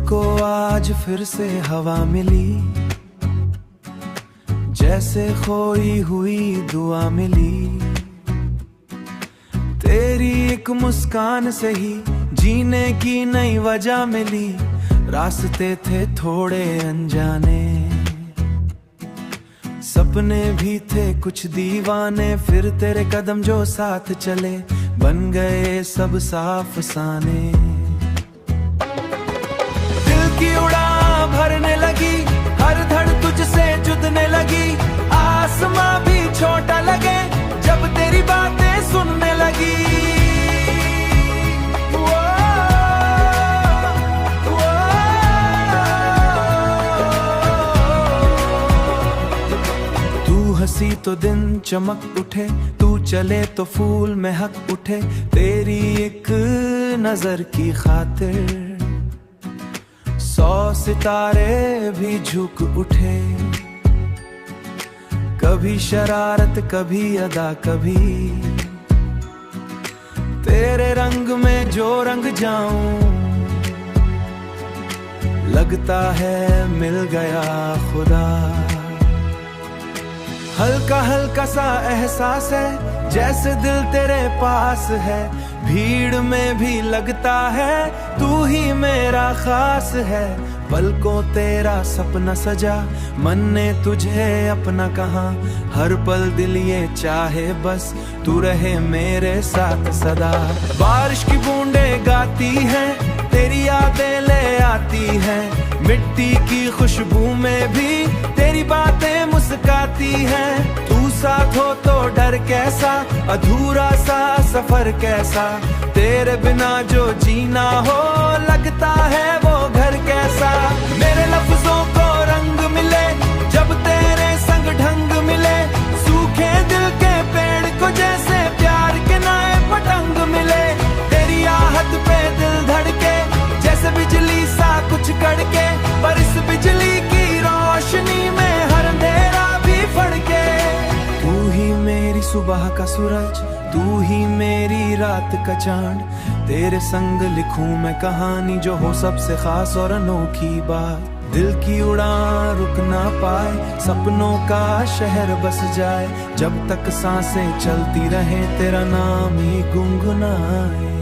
को आज फिर से हवा मिली, जैसे खोई हुई दुआ मिली। तेरी एक मुस्कान से ही जीने की नई वजह मिली। रास्ते थे थोड़े अनजाने, सपने भी थे कुछ दीवाने, फिर तेरे कदम जो साथ चले बन गए सब साफ अफसाने। दिल की उड़ान भरने लगी, हर धड़ तुझसे जुदने लगी। आसमां भी छोटा लगे जब तेरी बातें सुनने लगी। हंसी तो दिन चमक उठे, तू चले तो फूल महक उठे। तेरी एक नजर की खातिर 100 सितारे भी झुक उठे। कभी शरारत कभी अदा कभी, तेरे रंग में जो रंग जाऊं, लगता है मिल गया खुदा। हल्का हल्का सा एहसास है जैसे दिल तेरे पास है। भीड़ में भी लगता है तू ही मेरा खास है। पलकों तेरा सपना सजा, मन ने तुझे अपना कहा। हर पल दिल ये चाहे बस तू रहे मेरे साथ सदा। बारिश की बूंदें गाती हैं, तेरी यादें ले आती हैं। मिट्टी की खुशबू में भी तेरी बातें मुस्काती हैं। तू साथ हो तो डर कैसा, अधूरा सा सफर कैसा। तेरे बिना जो जीना हो लगता है वो घर कैसा। मेरे लफ्जों को रंग मिले जब तेरे संग ढंग मिले। सूखे दिल के पेड़ को जैसे प्यार के नए पतंग मिले। तेरी आहट पे दिल धड़के जैसे बिजली सा कुछ कड़के। पर इस बिजली की रोशनी में हर अंधेरा भी फड़के। तू ही मेरी सुबह का सूरज, तू ही मेरी रात का चांद। तेरे संग लिखूं मैं कहानी जो हो सबसे खास और अनोखी बात। दिल की उड़ान रुक ना पाए, सपनों का शहर बस जाए। जब तक सांसें चलती रहे तेरा नाम ही गुनगुनाए।